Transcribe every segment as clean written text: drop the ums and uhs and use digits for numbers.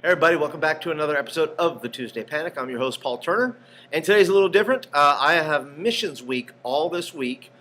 Hey everybody, welcome back to another episode of the Tuesday Panic. I'm your host, Paul Turner, and today's a little different. I have Missions Week all this week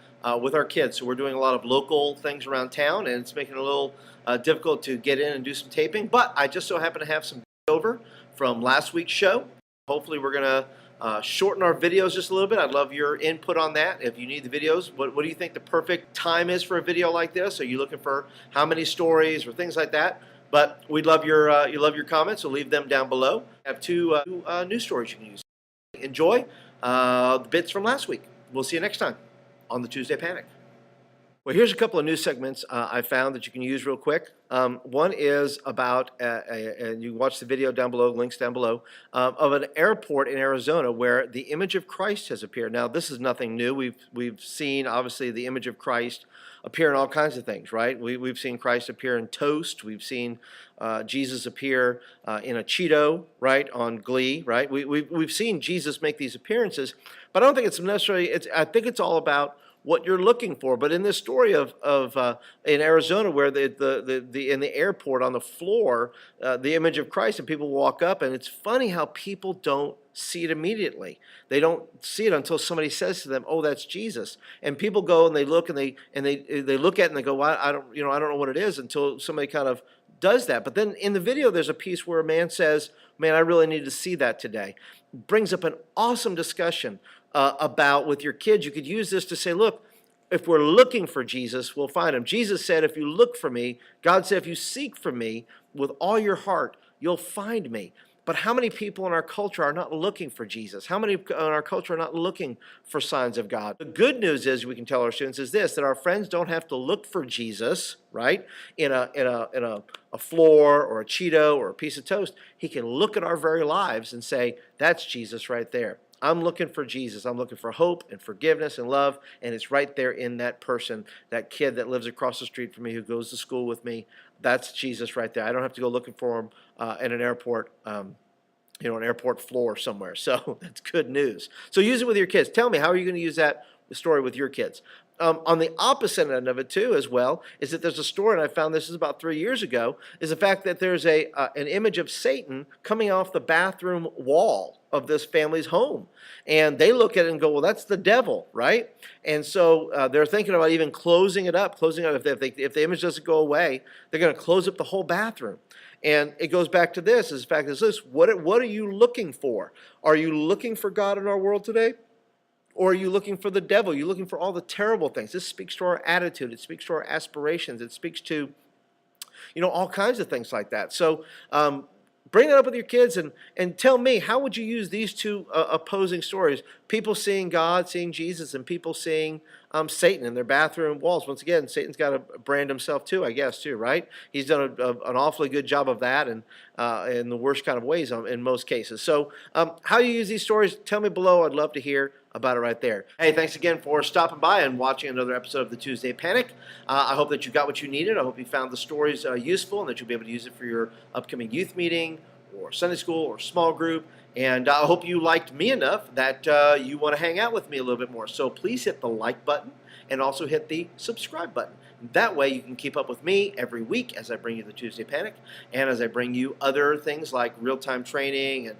with our kids, so we're doing a lot of local things around town, and it's making it a little difficult to get in and do some taping, but I just so happen to have some over from last week's show. Hopefully we're going to shorten our videos just a little bit. I'd love your input on that. If you need the videos, what do you think the perfect time is for a video like this? Are you looking for how many stories or things like that? But we'd love your comments, so leave them down below. I have two news stories you can use. Enjoy the bits from last week. We'll see you next time on the Tuesday Panic. Well, here's a couple of news segments I found that you can use real quick. One is about, and you watch the video down below, links down below, of an airport in Arizona where the image of Christ has appeared. Now, this is nothing new. We've seen, obviously, the image of Christ appear in all kinds of things, right? We've seen Christ appear in toast. We've seen Jesus appear in a Cheeto, right, on Glee, right? We've seen Jesus make these appearances, but I don't think it's necessarily, I think it's all about what you're looking for. But in this story of in Arizona, where in the airport on the floor, the image of Christ, and people walk up, and it's funny how people don't see it immediately. They don't see it until somebody says to them, "Oh, that's Jesus." And people go and they look and they look at it and they go, "Well, I don't know what it is," until somebody kind of does that. But then in the video, there's a piece where a man says, "Man, I really need to see that today." Brings up an awesome discussion about with your kids. You could use this to say, look, if we're looking for Jesus, we'll find him. Jesus said, if you look for me, God said, if you seek for me with all your heart, you'll find me. But how many people in our culture are not looking for Jesus? How many in our culture are not looking for signs of God? The good news is, we can tell our students, is this, that our friends don't have to look for Jesus, right, in a floor or a Cheeto or a piece of toast. He can look at our very lives and say, that's Jesus right there. I'm looking for Jesus. I'm looking for hope and forgiveness and love, and it's right there in that person, that kid that lives across the street from me who goes to school with me. That's Jesus right there. I don't have to go looking for him in an airport, an airport floor somewhere. So that's good news. So use it with your kids. Tell me, how are you going to use that story with your kids? On the opposite end of it too, as well, is that there's a story, and I found this is about 3 years ago, is the fact that there's an image of Satan coming off the bathroom wall of this family's home. And they look at it and go, well, that's the devil, right? And so they're thinking about even closing it up. If the image doesn't go away, they're going to close up the whole bathroom. And it goes back to this, is the fact is this, what are you looking for? Are you looking for God in our world today? Or are you looking for the devil? Are you looking for all the terrible things? This speaks to our attitude. It speaks to our aspirations. It speaks to, all kinds of things like that. So bring that up with your kids and tell me, how would you use these two opposing stories? People seeing God, seeing Jesus, and people seeing Satan in their bathroom walls. Once again, Satan's got to brand himself too, I guess, too, right? He's done an awfully good job of that, and in the worst kind of ways in most cases. So how you use these stories, tell me below. I'd love to hear about it right there. Hey, thanks again for stopping by and watching another episode of the Tuesday Panic. I hope that you got what you needed. I hope you found the stories useful and that you'll be able to use it for your upcoming youth meeting or Sunday school or small group. And I hope you liked me enough that you want to hang out with me a little bit more. So please hit the like button and also hit the subscribe button. That way you can keep up with me every week as I bring you the Tuesday Panic and as I bring you other things like real-time training and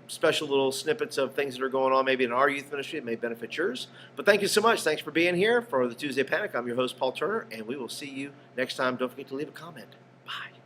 special little snippets of things that are going on maybe in our youth ministry that may benefit yours. But thank you so much. Thanks for being here for the Tuesday Panic. I'm your host, Paul Turner, and we will see you next time. Don't forget to leave a comment. Bye.